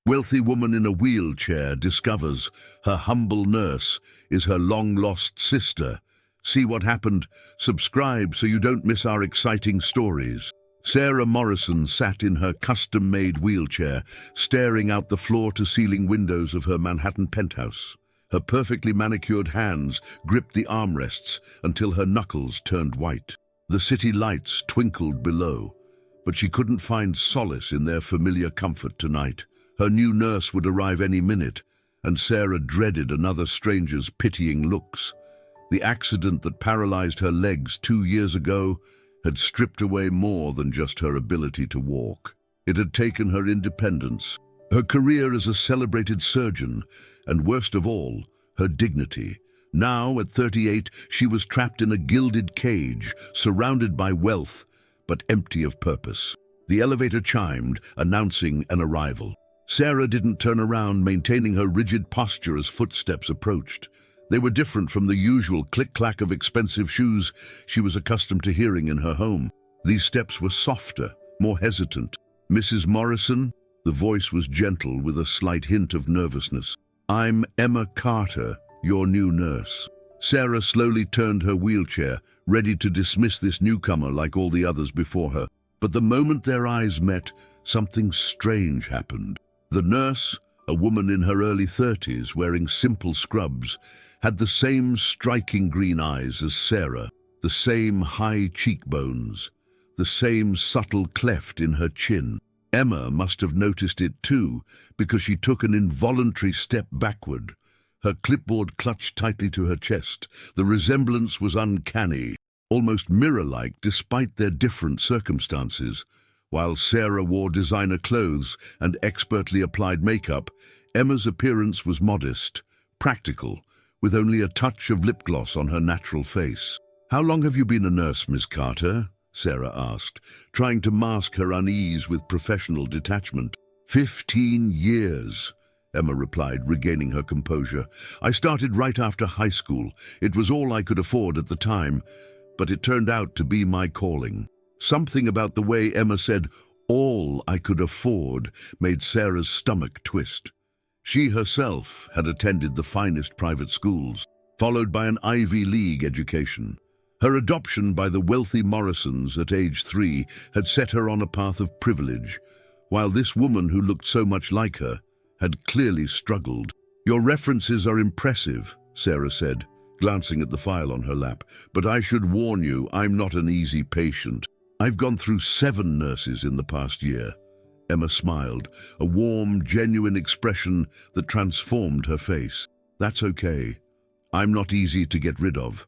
Wealthy woman in a wheelchair discovers her humble nurse is her long-lost sister. See what happened? Subscribe so you don't miss our exciting stories. Sarah Morrison sat in her custom-made wheelchair, staring out the floor-to-ceiling windows of her Manhattan penthouse. Her perfectly manicured hands gripped the armrests until her knuckles turned white. The city lights twinkled below, but she couldn't find solace in their familiar comfort tonight. Her new nurse would arrive any minute, and Sarah dreaded another stranger's pitying looks. The accident that paralyzed her legs 2 years ago had stripped away more than just her ability to walk. It had taken her independence, her career as a celebrated surgeon, and worst of all, her dignity. Now, at 38, she was trapped in a gilded cage, surrounded by wealth, but empty of purpose. The elevator chimed, announcing an arrival. Sarah didn't turn around, maintaining her rigid posture as footsteps approached. They were different from the usual click-clack of expensive shoes she was accustomed to hearing in her home. These steps were softer, more hesitant. "Mrs. Morrison?" The voice was gentle with a slight hint of nervousness. "I'm Emma Carter, your new nurse." Sarah slowly turned her wheelchair, ready to dismiss this newcomer like all the others before her. But the moment their eyes met, something strange happened. The nurse, a woman in her early 30s wearing simple scrubs, had the same striking green eyes as Sarah, the same high cheekbones, the same subtle cleft in her chin. Emma must have noticed it too, because she took an involuntary step backward. Her clipboard clutched tightly to her chest. The resemblance was uncanny, almost mirror-like despite their different circumstances. While Sarah wore designer clothes and expertly applied makeup, Emma's appearance was modest, practical, with only a touch of lip gloss on her natural face. "How long have you been a nurse, Miss Carter?" Sarah asked, trying to mask her unease with professional detachment. 15 years, Emma replied, regaining her composure. "I started right after high school. It was all I could afford at the time, but it turned out to be my calling." Something about the way Emma said, "all I could afford," made Sarah's stomach twist. She herself had attended the finest private schools, followed by an Ivy League education. Her adoption by the wealthy Morrisons at age 3 had set her on a path of privilege, while this woman who looked so much like her had clearly struggled. "Your references are impressive," Sarah said, glancing at the file on her lap, "but I should warn you, I'm not an easy patient. I've gone through 7 nurses in the past year." Emma smiled, a warm, genuine expression that transformed her face. "That's okay. I'm not easy to get rid of.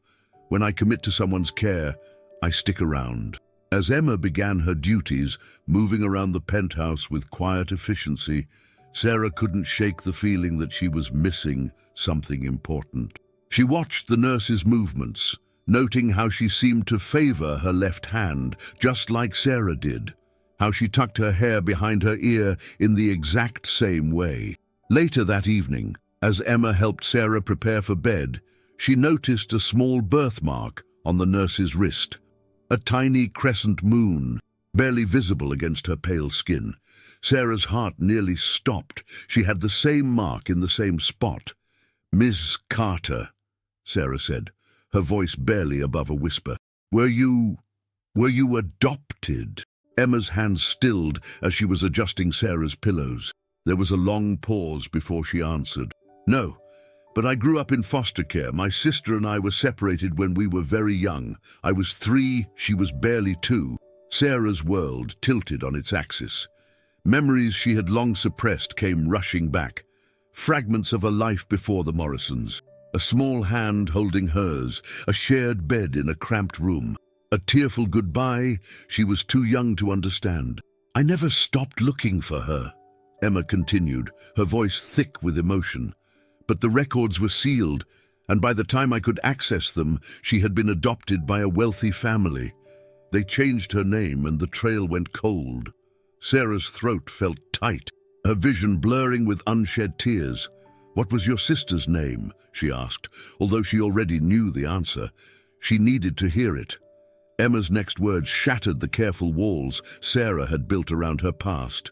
When I commit to someone's care, I stick around." As Emma began her duties, moving around the penthouse with quiet efficiency, Sarah couldn't shake the feeling that she was missing something important. She watched the nurse's movements, noting how she seemed to favor her left hand, just like Sarah did, how she tucked her hair behind her ear in the exact same way. Later that evening, as Emma helped Sarah prepare for bed, she noticed a small birthmark on the nurse's wrist, a tiny crescent moon, barely visible against her pale skin. Sarah's heart nearly stopped. She had the same mark in the same spot. "Miss Carter," Sarah said, her voice barely above a whisper. Were you adopted?" Emma's hands stilled as she was adjusting Sarah's pillows. There was a long pause before she answered. "No, but I grew up in foster care. My sister and I were separated when we were very young. I was 3, she was barely 2. Sarah's world tilted on its axis. Memories she had long suppressed came rushing back. Fragments of a life before the Morrisons. A small hand holding hers, a shared bed in a cramped room. A tearful goodbye she was too young to understand. "I never stopped looking for her," Emma continued, her voice thick with emotion. "But the records were sealed, and by the time I could access them, she had been adopted by a wealthy family. They changed her name and the trail went cold." Sarah's throat felt tight, her vision blurring with unshed tears. "What was your sister's name?" she asked, although she already knew the answer. She needed to hear it. Emma's next words shattered the careful walls Sarah had built around her past.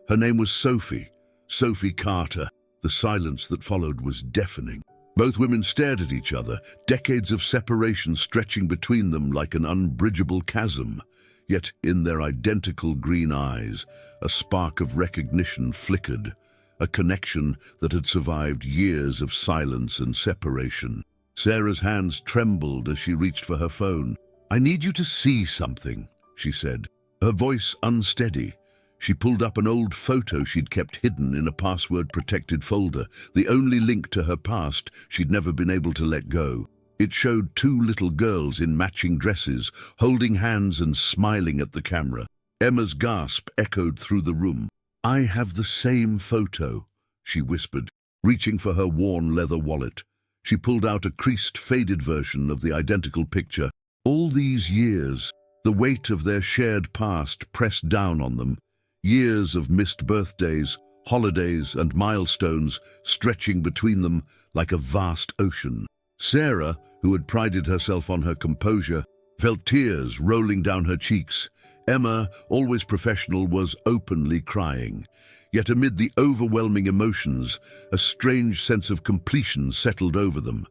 Her name was Sophie, Sophie Carter. The silence that followed was deafening. Both women stared at each other, decades of separation stretching between them like an unbridgeable chasm. Yet in their identical green eyes, a spark of recognition flickered, a connection that had survived years of silence and separation. Sarah's hands trembled as she reached for her phone. "I need you to see something," she said, her voice unsteady. She pulled up an old photo she'd kept hidden in a password-protected folder, the only link to her past she'd never been able to let go. It showed two little girls in matching dresses, holding hands and smiling at the camera. Emma's gasp echoed through the room. "I have the same photo," she whispered, reaching for her worn leather wallet. She pulled out a creased, faded version of the identical picture. All these years, the weight of their shared past pressed down on them. Years of missed birthdays, holidays, and milestones stretching between them like a vast ocean. Sarah, who had prided herself on her composure, felt tears rolling down her cheeks. Emma, always professional, was openly crying. Yet amid the overwhelming emotions, a strange sense of completion settled over them.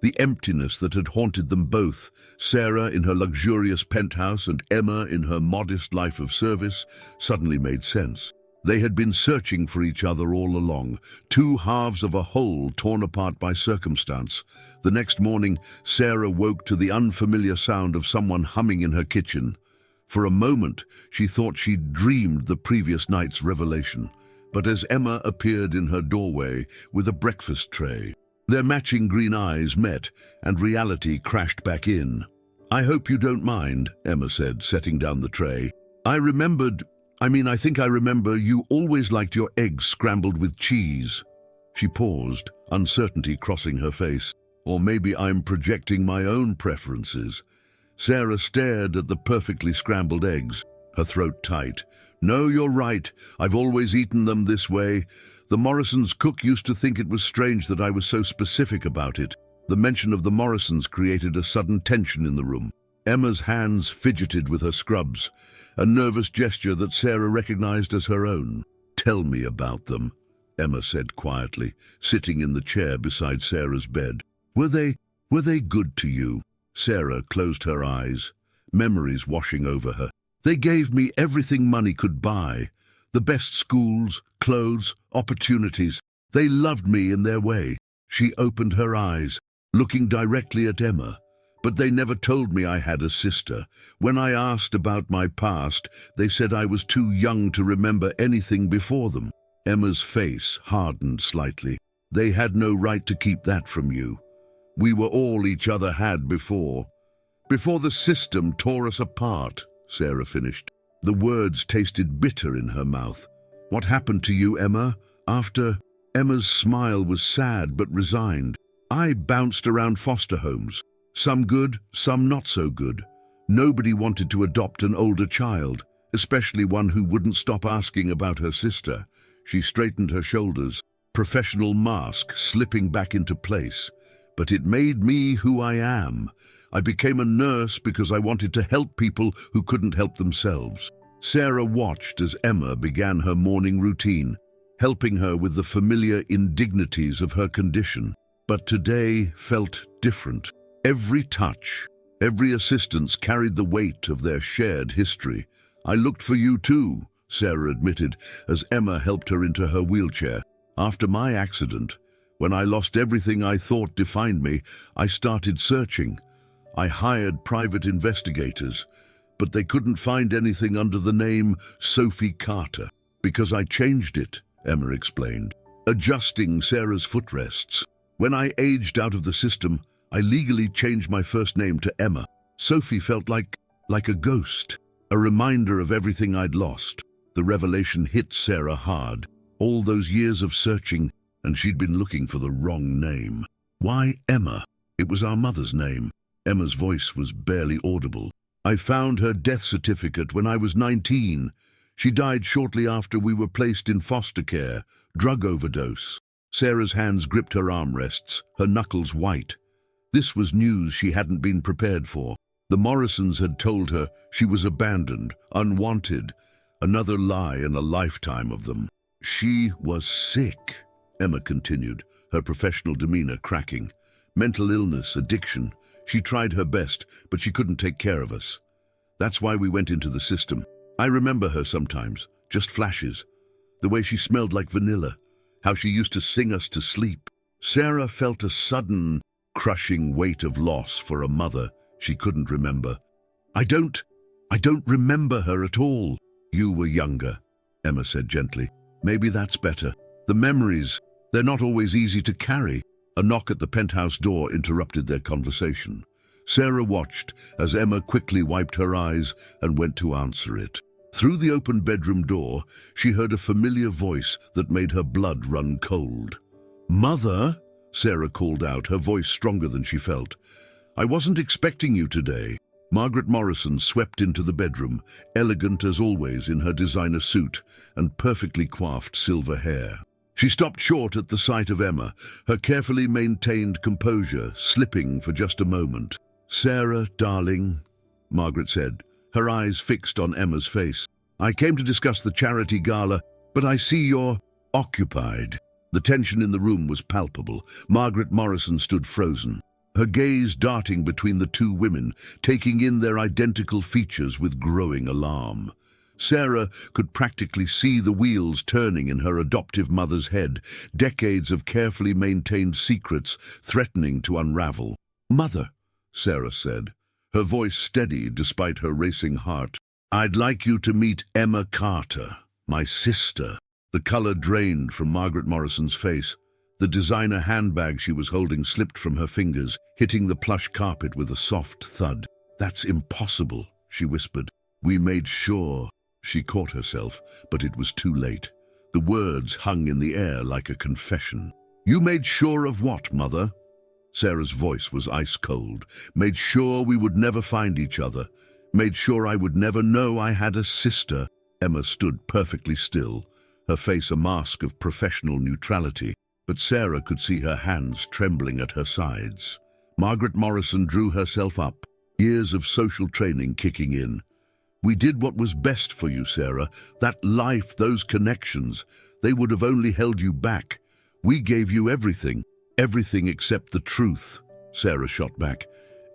The emptiness that had haunted them both, Sarah in her luxurious penthouse and Emma in her modest life of service, suddenly made sense. They had been searching for each other all along, two halves of a whole torn apart by circumstance. The next morning, Sarah woke to the unfamiliar sound of someone humming in her kitchen. For a moment, she thought she'd dreamed the previous night's revelation. But as Emma appeared in her doorway with a breakfast tray, their matching green eyes met, and reality crashed back in. "I hope you don't mind," Emma said, setting down the tray. I think I remember you always liked your eggs scrambled with cheese." She paused, uncertainty crossing her face. "Or maybe I'm projecting my own preferences." Sarah stared at the perfectly scrambled eggs, her throat tight. "No, you're right. I've always eaten them this way. The Morrisons' cook used to think it was strange that I was so specific about it." The mention of the Morrisons created a sudden tension in the room. Emma's hands fidgeted with her scrubs, a nervous gesture that Sarah recognized as her own. "Tell me about them," Emma said quietly, sitting in the chair beside Sarah's bed. Were they good to you?" Sarah closed her eyes, memories washing over her. "They gave me everything money could buy. The best schools, clothes, opportunities. They loved me in their way." She opened her eyes, looking directly at Emma. "But they never told me I had a sister. When I asked about my past, they said I was too young to remember anything before them." Emma's face hardened slightly. "They had no right to keep that from you. We were all each other had before the system tore us apart," Sarah finished. The words tasted bitter in her mouth. "What happened to you, Emma, after—" Emma's smile was sad but resigned. "I bounced around foster homes. Some good, some not so good. Nobody wanted to adopt an older child, especially one who wouldn't stop asking about her sister." She straightened her shoulders, professional mask slipping back into place. "But it made me who I am. I became a nurse because I wanted to help people who couldn't help themselves." Sarah watched as Emma began her morning routine, helping her with the familiar indignities of her condition. But today felt different. Every touch, every assistance carried the weight of their shared history. "I looked for you too," Sarah admitted as Emma helped her into her wheelchair. "After my accident, when I lost everything I thought defined me, I started searching. I hired private investigators, but they couldn't find anything under the name Sophie Carter. Because I changed it," Emma explained, adjusting Sarah's footrests. "When I aged out of the system, I legally changed my first name to Emma. Sophie felt like a ghost, a reminder of everything I'd lost." The revelation hit Sarah hard. All those years of searching, and she'd been looking for the wrong name. "Why Emma? It was our mother's name." Emma's voice was barely audible. "I found her death certificate when I was 19. She died shortly after we were placed in foster care, drug overdose." Sarah's hands gripped her armrests, her knuckles white. This was news she hadn't been prepared for. The Morrisons had told her she was abandoned, unwanted, another lie in a lifetime of them. She was sick, Emma continued, her professional demeanor cracking. Mental illness, addiction. She tried her best, but she couldn't take care of us. That's why we went into the system. I remember her sometimes, just flashes. The way she smelled like vanilla, how she used to sing us to sleep. Sarah felt a sudden, crushing weight of loss for a mother she couldn't remember. I don't remember her at all. You were younger, Emma said gently. Maybe that's better. The memories, they're not always easy to carry. A knock at the penthouse door interrupted their conversation. Sarah watched as Emma quickly wiped her eyes and went to answer it. Through the open bedroom door, she heard a familiar voice that made her blood run cold. "Mother," Sarah called out, her voice stronger than she felt. "I wasn't expecting you today." Margaret Morrison swept into the bedroom, elegant as always in her designer suit and perfectly coiffed silver hair. She stopped short at the sight of Emma, her carefully maintained composure slipping for just a moment. "Sarah, darling," Margaret said, her eyes fixed on Emma's face. "I came to discuss the charity gala, but I see you're occupied." The tension in the room was palpable. Margaret Morrison stood frozen, her gaze darting between the two women, taking in their identical features with growing alarm. Sarah could practically see the wheels turning in her adoptive mother's head, decades of carefully maintained secrets threatening to unravel. "Mother," Sarah said, her voice steady despite her racing heart, "I'd like you to meet Emma Carter, my sister." The color drained from Margaret Morrison's face. The designer handbag she was holding slipped from her fingers, hitting the plush carpet with a soft thud. "That's impossible," she whispered. "We made sure." She caught herself, but it was too late. The words hung in the air like a confession. "You made sure of what, Mother?" Sarah's voice was ice cold. "Made sure we would never find each other. Made sure I would never know I had a sister." Emma stood perfectly still, her face a mask of professional neutrality, but Sarah could see her hands trembling at her sides. Margaret Morrison drew herself up, years of social training kicking in. "We did what was best for you, Sarah. That life, those connections, they would have only held you back. We gave you everything. Everything except the truth," Sarah shot back.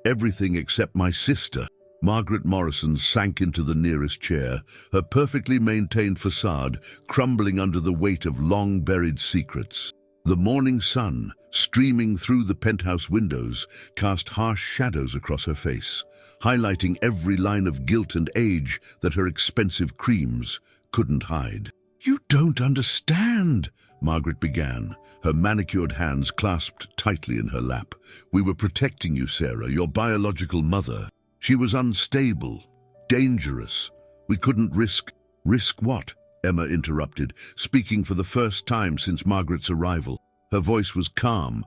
"Everything except my sister." Margaret Morrison sank into the nearest chair, her perfectly maintained facade crumbling under the weight of long-buried secrets. The morning sun, streaming through the penthouse windows, cast harsh shadows across her face, highlighting every line of guilt and age that her expensive creams couldn't hide. "You don't understand," Margaret began, her manicured hands clasped tightly in her lap. "We were protecting you, Sarah, your biological mother. She was unstable, dangerous. We couldn't risk—" "Risk what?" Emma interrupted, speaking for the first time since Margaret's arrival. Her voice was calm,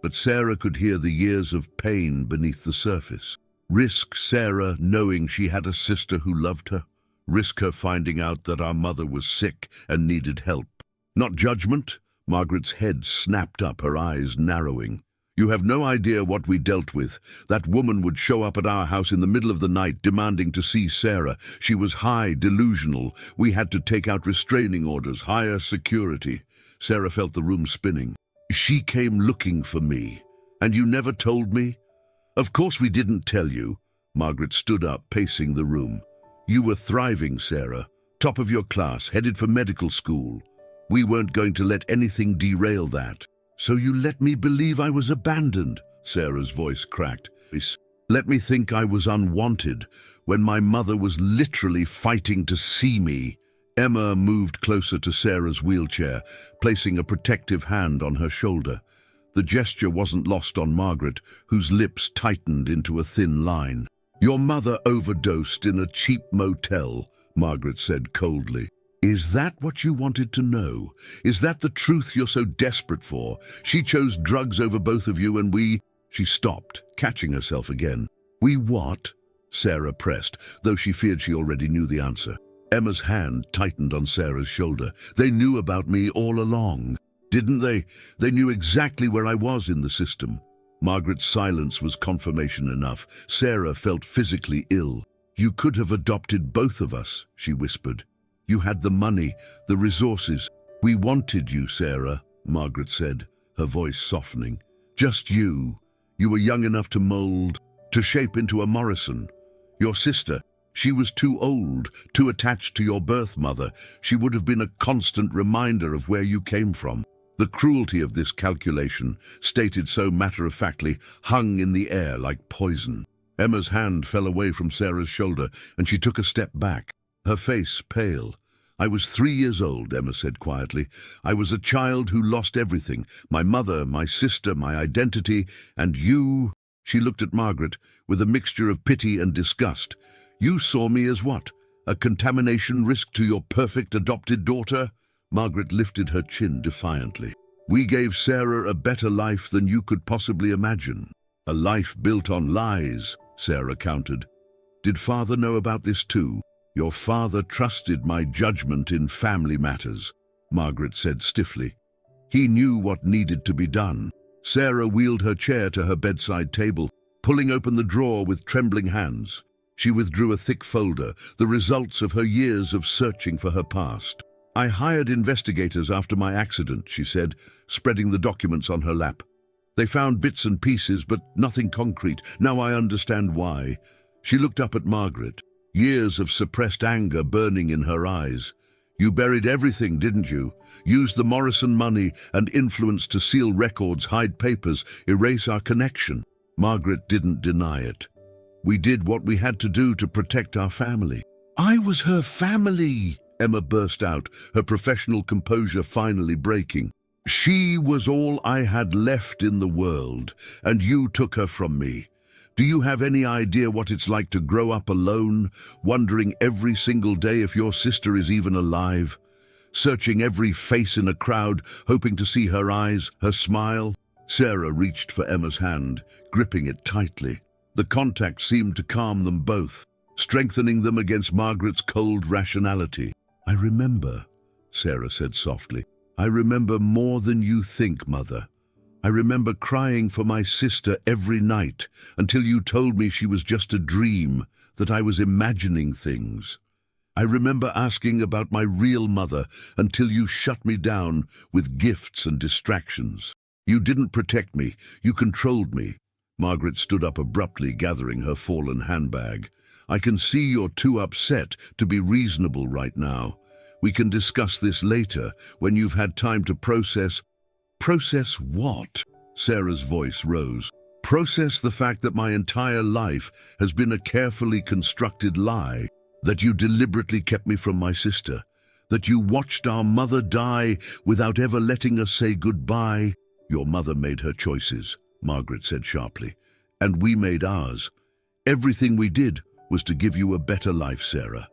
but Sarah could hear the years of pain beneath the surface. "Risk Sarah knowing she had a sister who loved her? Risk her finding out that our mother was sick and needed help? Not judgment?" Margaret's head snapped up, her eyes narrowing. "You have no idea what we dealt with. That woman would show up at our house in the middle of the night demanding to see Sarah. She was high, delusional. We had to take out restraining orders, higher security." Sarah felt the room spinning. "She came looking for me. And you never told me?" "Of course we didn't tell you." Margaret stood up, pacing the room. "You were thriving, Sarah. Top of your class, headed for medical school. We weren't going to let anything derail that." "So you let me believe I was abandoned," Sarah's voice cracked. "Let me think I was unwanted, when my mother was literally fighting to see me." Emma moved closer to Sarah's wheelchair, placing a protective hand on her shoulder. The gesture wasn't lost on Margaret, whose lips tightened into a thin line. "Your mother overdosed in a cheap motel," Margaret said coldly. "Is that what you wanted to know? Is that the truth you're so desperate for? She chose drugs over both of you and we—" She stopped, catching herself again. "We what?" Sarah pressed, though she feared she already knew the answer. Emma's hand tightened on Sarah's shoulder. "They knew about me all along, didn't they? They knew exactly where I was in the system." Margaret's silence was confirmation enough. Sarah felt physically ill. "You could have adopted both of us," she whispered. "You had the money, the resources. We wanted you, Sarah, Margaret said, her voice softening. Just you. You were young enough to mold, to shape into a Morrison. Your sister, she was too old, too attached to your birth mother. She would have been a constant reminder of where you came from. The cruelty of this calculation, stated so matter-of-factly, hung in the air like poison. Emma's hand fell away from Sarah's shoulder, and she took a step back, her face pale. I was 3 years old, Emma said quietly. I was a child who lost everything, my mother, my sister, my identity, and you. She looked at Margaret with a mixture of pity and disgust. You saw me as what? A contamination risk to your perfect adopted daughter? Margaret lifted her chin defiantly. We gave Sarah a better life than you could possibly imagine. A life built on lies, Sarah countered. Did father know about this too? Your father trusted my judgment in family matters, Margaret said stiffly. He knew what needed to be done. Sarah wheeled her chair to her bedside table, pulling open the drawer with trembling hands. She withdrew a thick folder, the results of her years of searching for her past. I hired investigators after my accident, she said, spreading the documents on her lap. They found bits and pieces, but nothing concrete. Now I understand why. She looked up at Margaret, years of suppressed anger burning in her eyes. You buried everything, didn't you? Used the Morrison money and influence to seal records, hide papers, erase our connection. Margaret didn't deny it. We did what we had to do to protect our family. I was her family, Emma burst out, her professional composure finally breaking. She was all I had left in the world, and you took her from me. Do you have any idea what it's like to grow up alone, wondering every single day if your sister is even alive? Searching every face in a crowd, hoping to see her eyes, her smile? Sarah reached for Emma's hand, gripping it tightly. The contact seemed to calm them both, strengthening them against Margaret's cold rationality. I remember, Sarah said softly. I remember more than you think, Mother. I remember crying for my sister every night until you told me she was just a dream, that I was imagining things. I remember asking about my real mother until you shut me down with gifts and distractions. You didn't protect me, you controlled me. Margaret stood up abruptly, gathering her fallen handbag. I can see you're too upset to be reasonable right now. We can discuss this later, when you've had time to process. Process what? Sarah's voice rose. Process the fact that my entire life has been a carefully constructed lie, that you deliberately kept me from my sister, that you watched our mother die without ever letting us say goodbye. Your mother made her choices, Margaret said sharply, and we made ours. Everything we did was to give you a better life, Sarah.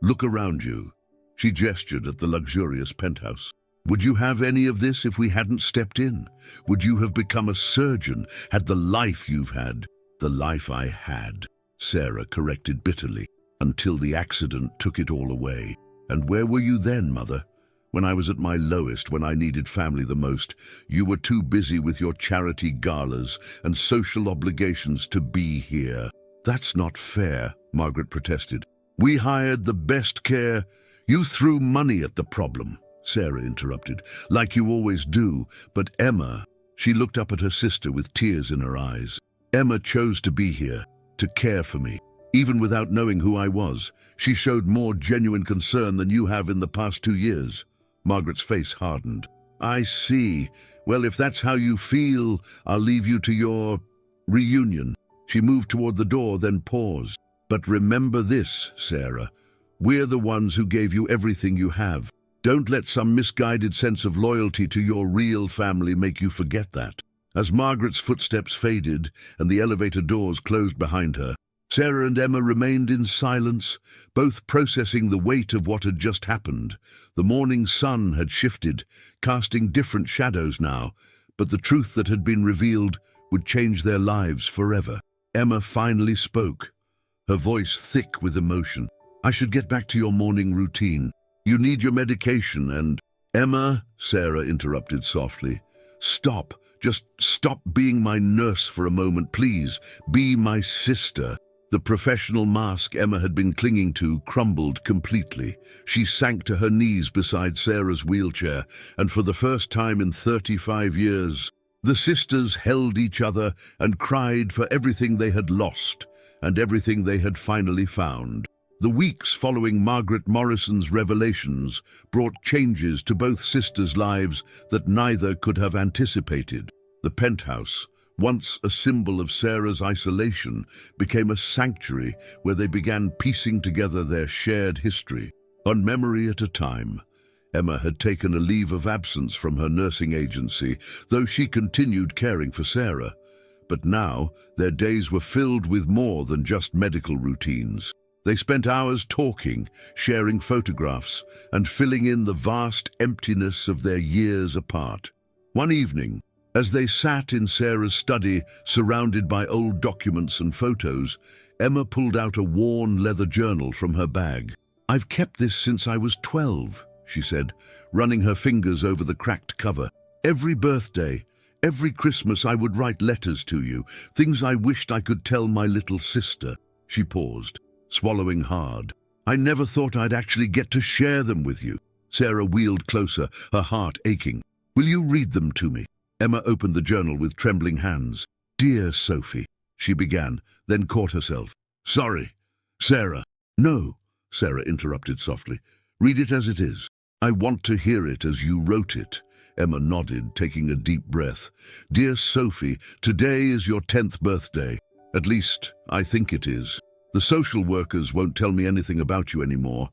Look around you. She gestured at the luxurious penthouse. Would you have any of this if we hadn't stepped in? Would you have become a surgeon, had the life you've had? The life I had, Sarah corrected bitterly, until the accident took it all away. And where were you then, Mother? When I was at my lowest, when I needed family the most, you were too busy with your charity galas and social obligations to be here. That's not fair, Margaret protested. We hired the best care. You threw money at the problem, Sarah interrupted, like you always do. But Emma, she looked up at her sister with tears in her eyes. Emma chose to be here, to care for me. Even without knowing who I was, she showed more genuine concern than you have in the past 2 years. Margaret's face hardened. I see. Well, if that's how you feel, I'll leave you to your reunion. She moved toward the door, then paused. But remember this, Sarah. We're the ones who gave you everything you have. Don't let some misguided sense of loyalty to your real family make you forget that. As Margaret's footsteps faded and the elevator doors closed behind her, Sarah and Emma remained in silence, both processing the weight of what had just happened. The morning sun had shifted, casting different shadows now, but the truth that had been revealed would change their lives forever. Emma finally spoke, her voice thick with emotion. I should get back to your morning routine. You need your medication and— Emma, Sarah interrupted softly. Stop. Just stop being my nurse for a moment, please. Be my sister. The professional mask Emma had been clinging to crumbled completely. She sank to her knees beside Sarah's wheelchair, and for the first time in 35 years, the sisters held each other and cried for everything they had lost and everything they had finally found. The weeks following Margaret Morrison's revelations brought changes to both sisters' lives that neither could have anticipated. The penthouse, once a symbol of Sarah's isolation, became a sanctuary where they began piecing together their shared history. One memory at a time, Emma had taken a leave of absence from her nursing agency, though she continued caring for Sarah. But now, their days were filled with more than just medical routines. They spent hours talking, sharing photographs, and filling in the vast emptiness of their years apart. One evening, as they sat in Sarah's study, surrounded by old documents and photos, Emma pulled out a worn leather journal from her bag. "I've kept this since I was 12, she said, running her fingers over the cracked cover. "Every birthday, every Christmas I would write letters to you, things I wished I could tell my little sister." She paused, swallowing hard. "I never thought I'd actually get to share them with you." Sarah wheeled closer, her heart aching. "Will you read them to me?" Emma opened the journal with trembling hands. "Dear Sophie," she began, then caught herself. "Sorry, Sarah." "No," Sarah interrupted softly. "Read it as it is. I want to hear it as you wrote it." Emma nodded, taking a deep breath. "Dear Sophie, today is your 10th birthday. At least, I think it is. The social workers won't tell me anything about you anymore,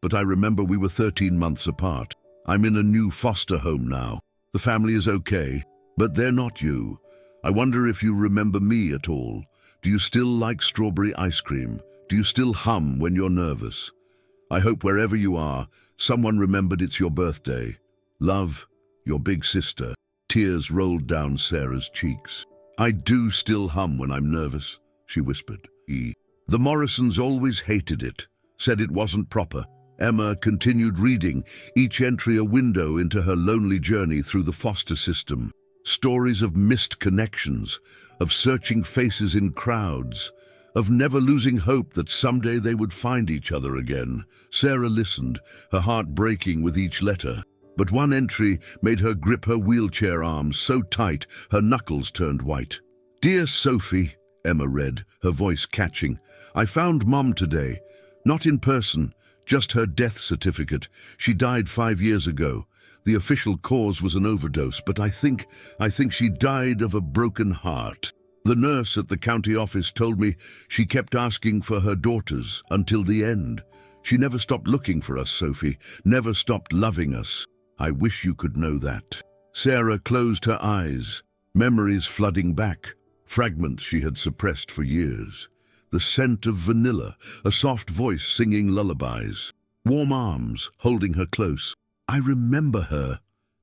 but I remember we were 13 months apart. I'm in a new foster home now. The family is okay, but they're not you. I wonder if you remember me at all. Do you still like strawberry ice cream? Do you still hum when you're nervous? I hope wherever you are, someone remembered it's your birthday. Love, your big sister." Tears rolled down Sarah's cheeks. "I do still hum when I'm nervous," she whispered. "The Morrisons always hated it, said it wasn't proper." Emma continued reading, each entry a window into her lonely journey through the foster system. Stories of missed connections, of searching faces in crowds, of never losing hope that someday they would find each other again. Sarah listened, her heart breaking with each letter. But one entry made her grip her wheelchair arms so tight her knuckles turned white. "Dear Sophie," Emma read, her voice catching. "I found Mum today. Not in person, just her death certificate. She died 5 years ago. The official cause was an overdose, but I think she died of a broken heart. The nurse at the county office told me she kept asking for her daughters until the end. She never stopped looking for us, Sophie, never stopped loving us. I wish you could know that." Sarah closed her eyes, memories flooding back, fragments she had suppressed for years. The scent of vanilla, a soft voice singing lullabies, warm arms holding her close. "I remember her,"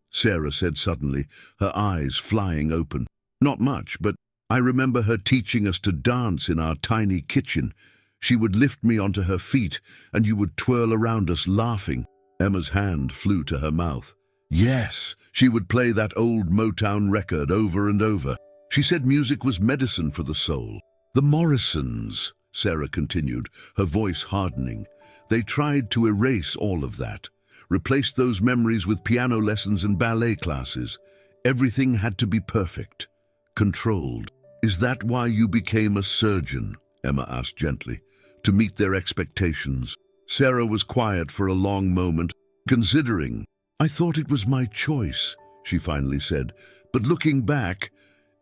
Sarah said suddenly, her eyes flying open. "Not much, but I remember her teaching us to dance in our tiny kitchen. She would lift me onto her feet, and you would twirl around us laughing." Emma's hand flew to her mouth. "Yes, she would play that old Motown record over and over. She said music was medicine for the soul." "The Morrisons," Sarah continued, her voice hardening. "They tried to erase all of that, replaced those memories with piano lessons and ballet classes. Everything had to be perfect, controlled." "Is that why you became a surgeon?" Emma asked gently. "To meet their expectations?" Sarah was quiet for a long moment, considering. "I thought it was my choice," she finally said. "But looking back,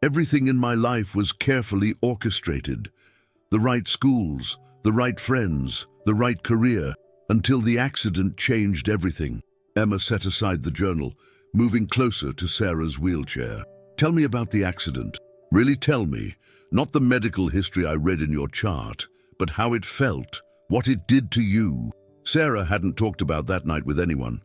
everything in my life was carefully orchestrated. The right schools, the right friends, the right career, until the accident changed everything." Emma set aside the journal, moving closer to Sarah's wheelchair. "Tell me about the accident. Really tell me, not the medical history I read in your chart, but how it felt, what it did to you." Sarah hadn't talked about that night with anyone.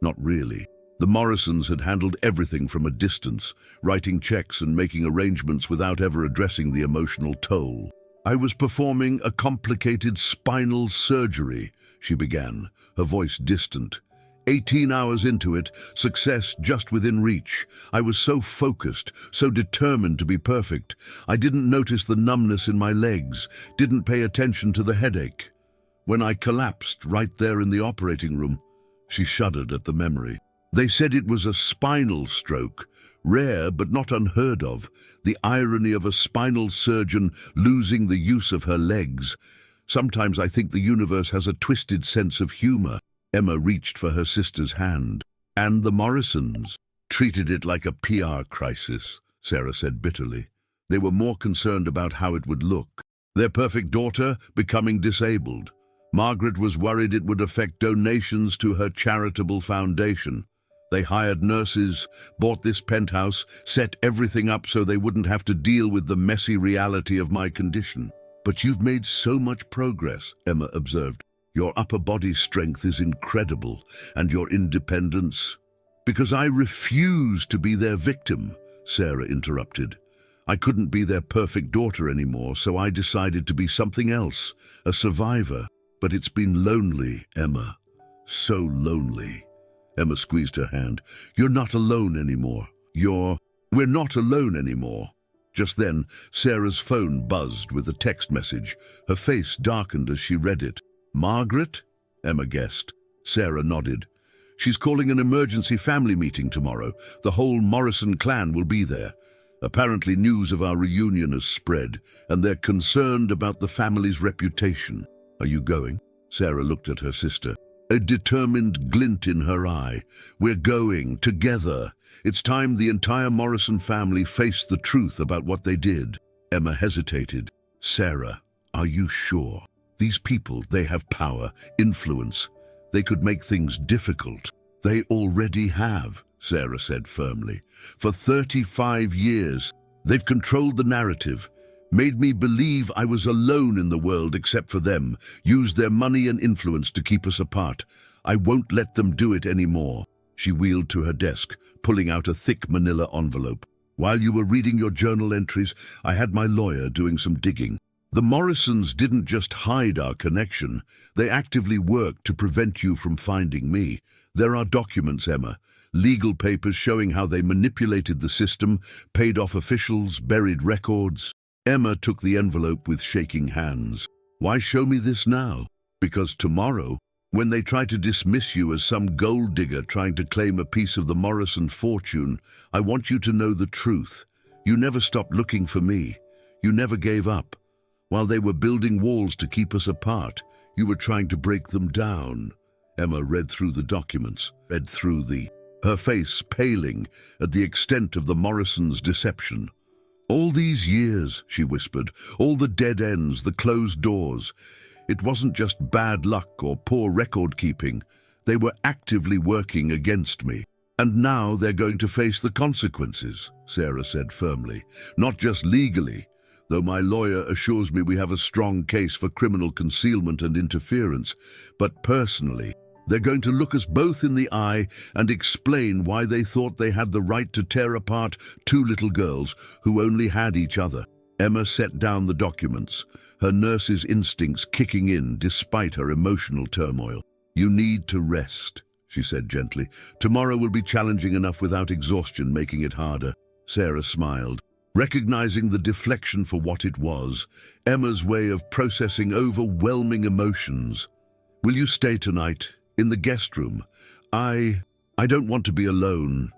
Not really. The Morrisons had handled everything from a distance, writing checks and making arrangements without ever addressing the emotional toll. "I was performing a complicated spinal surgery," she began, her voice distant. 18 hours into it, success just within reach. I was so focused, so determined to be perfect. I didn't notice the numbness in my legs, didn't pay attention to the headache. When I collapsed right there in the operating room, she shuddered at the memory. They said it was a spinal stroke, rare but not unheard of. The irony of a spinal surgeon losing the use of her legs. Sometimes I think the universe has a twisted sense of humor. Emma reached for her sister's hand. And the Morrisons treated it like a PR crisis, Sarah said bitterly. They were more concerned about how it would look. Their perfect daughter becoming disabled. Margaret was worried it would affect donations to her charitable foundation. They hired nurses, bought this penthouse, set everything up so they wouldn't have to deal with the messy reality of my condition. But you've made so much progress, Emma observed. Your upper body strength is incredible, and your independence. Because I refuse to be their victim, Sarah interrupted. I couldn't be their perfect daughter anymore, so I decided to be something else, a survivor. But it's been lonely, Emma. So lonely. Emma squeezed her hand. You're not alone anymore. We're not alone anymore. Just then, Sarah's phone buzzed with a text message. Her face darkened as she read it. Margaret? Emma guessed. Sarah nodded. She's calling an emergency family meeting tomorrow. The whole Morrison clan will be there. Apparently news of our reunion has spread, and they're concerned about the family's reputation. Are you going? Sarah looked at her sister, a determined glint in her eye. We're going, together. It's time the entire Morrison family faced the truth about what they did. Emma hesitated. Sarah, are you sure? These people, they have power, influence. They could make things difficult. They already have, Sarah said firmly. For 35 years, they've controlled the narrative, made me believe I was alone in the world except for them, used their money and influence to keep us apart. I won't let them do it anymore. She wheeled to her desk, pulling out a thick manila envelope. While you were reading your journal entries, I had my lawyer doing some digging. The Morrisons didn't just hide our connection. They actively worked to prevent you from finding me. There are documents, Emma. Legal papers showing how they manipulated the system, paid off officials, buried records. Emma took the envelope with shaking hands. Why show me this now? Because tomorrow, when they try to dismiss you as some gold digger trying to claim a piece of the Morrison fortune, I want you to know the truth. You never stopped looking for me. You never gave up. While they were building walls to keep us apart, you were trying to break them down. Emma read through the documents, her face paling at the extent of the Morrisons' deception. All these years, she whispered, all the dead ends, the closed doors. It wasn't just bad luck or poor record-keeping. They were actively working against me. And now they're going to face the consequences, Sarah said firmly. Not just legally, though my lawyer assures me we have a strong case for criminal concealment and interference, but personally, they're going to look us both in the eye and explain why they thought they had the right to tear apart two little girls who only had each other. Emma set down the documents, her nurse's instincts kicking in despite her emotional turmoil. You need to rest, she said gently. Tomorrow will be challenging enough without exhaustion making it harder. Sarah smiled, recognizing the deflection for what it was, Emma's way of processing overwhelming emotions. Will you stay tonight, in the guest room? I don't want to be alone,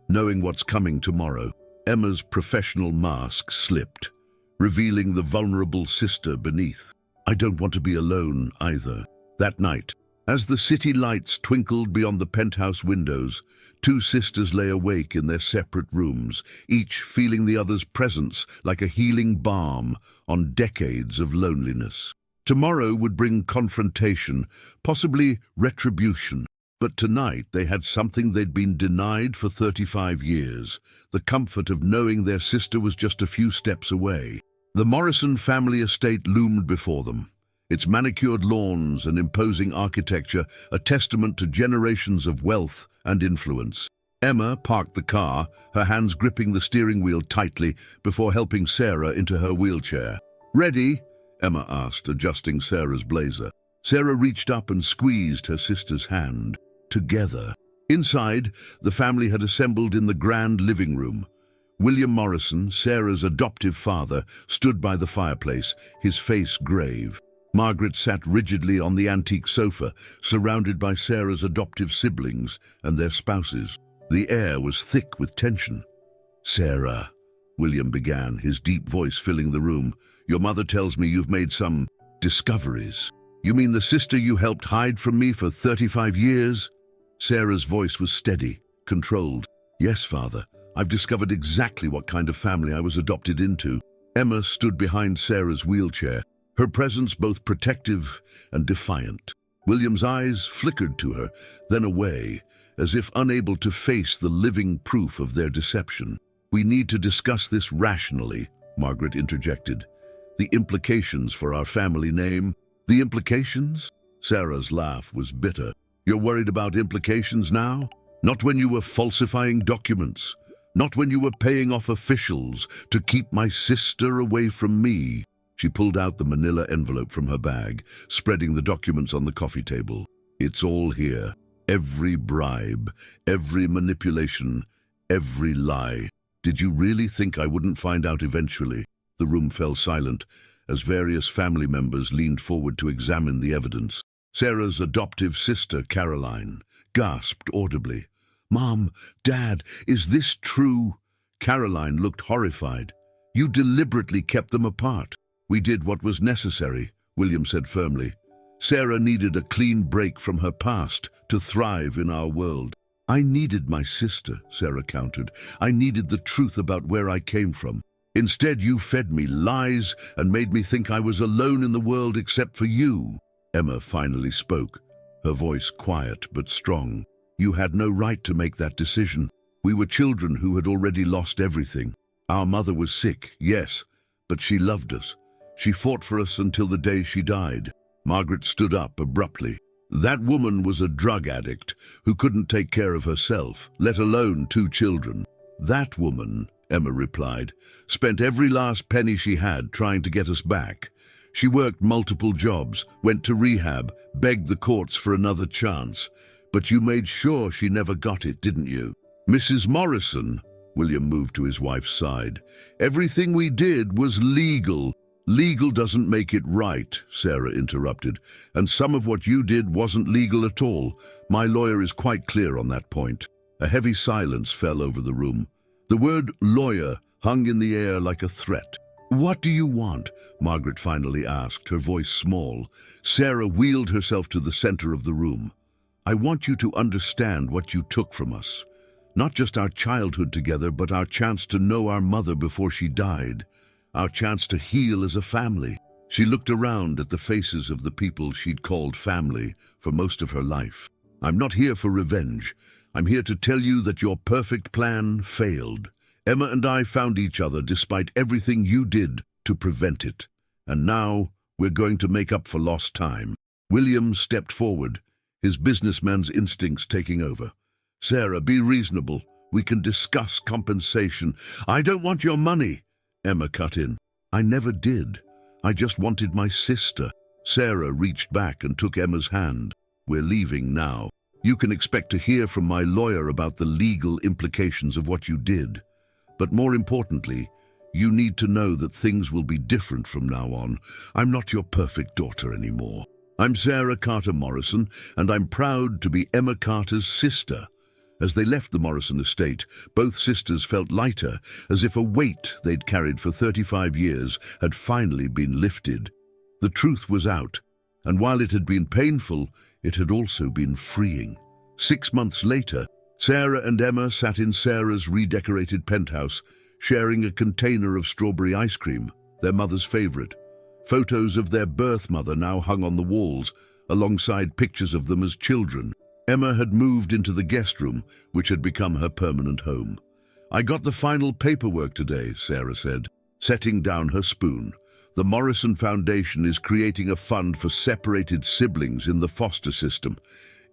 knowing what's coming tomorrow. Emma's professional mask slipped, revealing the vulnerable sister beneath. I don't want to be alone either. That night, as the city lights twinkled beyond the penthouse windows, two sisters lay awake in their separate rooms, each feeling the other's presence like a healing balm on decades of loneliness. Tomorrow would bring confrontation, possibly retribution. But tonight they had something they'd been denied for 35 years, the comfort of knowing their sister was just a few steps away. The Morrison family estate loomed before them, its manicured lawns and imposing architecture a testament to generations of wealth and influence. Emma parked the car, her hands gripping the steering wheel tightly before helping Sarah into her wheelchair. "Ready?" Emma asked, adjusting Sarah's blazer. Sarah reached up and squeezed her sister's hand. together. Inside, the family had assembled in the grand living room. William Morrison, Sarah's adoptive father, stood by the fireplace, his face grave. Margaret sat rigidly on the antique sofa, surrounded by Sarah's adoptive siblings and their spouses. The air was thick with tension. "Sarah," William began, his deep voice filling the room, "your mother tells me you've made some discoveries. You mean the sister you helped hide from me for 35 years? Sarah's voice was steady, controlled. "Yes, Father. I've discovered exactly what kind of family I was adopted into." Emma stood behind Sarah's wheelchair, her presence both protective and defiant. William's eyes flickered to her, then away, as if unable to face the living proof of their deception. "We need to discuss this rationally," Margaret interjected. "The implications for our family name." "The implications?" Sarah's laugh was bitter. "You're worried about implications now? Not when you were falsifying documents. Not when you were paying off officials to keep my sister away from me." She pulled out the manila envelope from her bag, spreading the documents on the coffee table. "It's all here. Every bribe, every manipulation, every lie. Did you really think I wouldn't find out eventually?" The room fell silent as various family members leaned forward to examine the evidence. Sarah's adoptive sister, Caroline, gasped audibly. "Mom, Dad, is this true?" Caroline looked horrified. "You deliberately kept them apart." "We did what was necessary," William said firmly. "Sarah needed a clean break from her past to thrive in our world." "I needed my sister," Sarah countered. "I needed the truth about where I came from. Instead, you fed me lies and made me think I was alone in the world except for you." Emma finally spoke, her voice quiet but strong. "You had no right to make that decision. We were children who had already lost everything. Our mother was sick, yes, but she loved us. She fought for us until the day she died." Margaret stood up abruptly. "That woman was a drug addict who couldn't take care of herself, let alone 2 children. That woman," Emma replied, "spent every last penny she had trying to get us back. She worked multiple jobs, went to rehab, begged the courts for another chance. But you made sure she never got it, didn't you?" "Mrs. Morrison," William moved to his wife's side, "everything we did was legal." "Legal doesn't make it right," Sarah interrupted, "and some of what you did wasn't legal at all. My lawyer is quite clear on that point." A heavy silence fell over the room. The word lawyer hung in the air like a threat. "What do you want?" Margaret finally asked, her voice small. Sarah wheeled herself to the center of the room. "I want you to understand what you took from us. Not just our childhood together, but our chance to know our mother before she died. Our chance to heal as a family." She looked around at the faces of the people she'd called family for most of her life. "I'm not here for revenge. I'm here to tell you that your perfect plan failed. Emma and I found each other despite everything you did to prevent it. And now we're going to make up for lost time." William stepped forward, his businessman's instincts taking over. "Sarah, be reasonable. We can discuss compensation." "I don't want your money," Emma cut in. "I never did. I just wanted my sister." Sarah reached back and took Emma's hand. "We're leaving now. You can expect to hear from my lawyer about the legal implications of what you did. But more importantly, you need to know that things will be different from now on. I'm not your perfect daughter anymore. I'm Sarah Carter Morrison, and I'm proud to be Emma Carter's sister." As they left the Morrison estate, both sisters felt lighter, as if a weight they'd carried for 35 years had finally been lifted. The truth was out, and while it had been painful, it had also been freeing. 6 months later, Sarah and Emma sat in Sarah's redecorated penthouse, sharing a container of strawberry ice cream, their mother's favorite. Photos of their birth mother now hung on the walls, alongside pictures of them as children. Emma had moved into the guest room, which had become her permanent home. "I got the final paperwork today," Sarah said, setting down her spoon. "The Morrison Foundation is creating a fund for separated siblings in the foster system.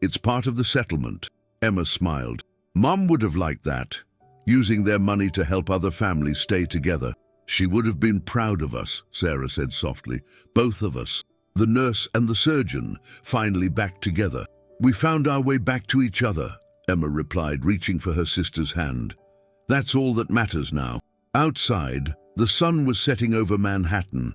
It's part of the settlement." Emma smiled. "Mom would have liked that, using their money to help other families stay together." "She would have been proud of us," Sarah said softly. "Both of us. The nurse and the surgeon, finally back together." "We found our way back to each other," Emma replied, reaching for her sister's hand. "That's all that matters now." Outside, the sun was setting over Manhattan,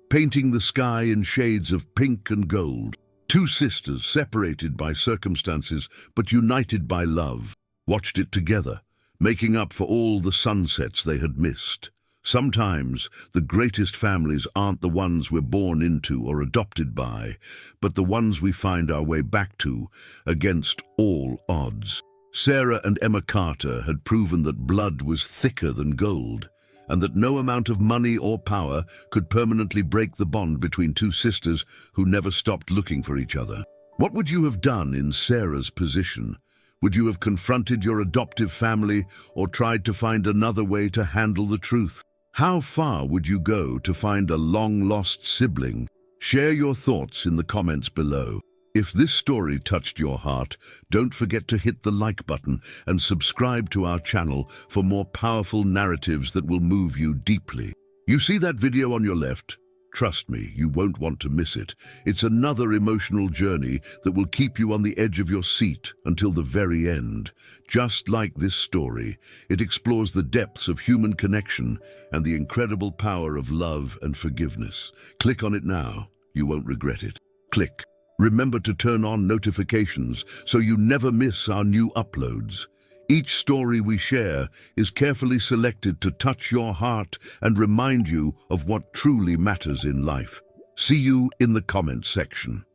painting the sky in shades of pink and gold. Two sisters, separated by circumstances but united by love, watched it together, making up for all the sunsets they had missed. Sometimes the greatest families aren't the ones we're born into or adopted by, but the ones we find our way back to against all odds. Sarah and Emma Carter had proven that blood was thicker than gold, and that no amount of money or power could permanently break the bond between two sisters who never stopped looking for each other. What would you have done in Sarah's position? Would you have confronted your adoptive family or tried to find another way to handle the truth? How far would you go to find a long-lost sibling? Share your thoughts in the comments below. If this story touched your heart, don't forget to hit the like button and subscribe to our channel for more powerful narratives that will move you deeply. You see that video on your left? Trust me, you won't want to miss it. It's another emotional journey that will keep you on the edge of your seat until the very end. Just like this story, it explores the depths of human connection and the incredible power of love and forgiveness. Click on it now. You won't regret it. Click. Remember to turn on notifications so you never miss our new uploads. Each story we share is carefully selected to touch your heart and remind you of what truly matters in life. See you in the comments section.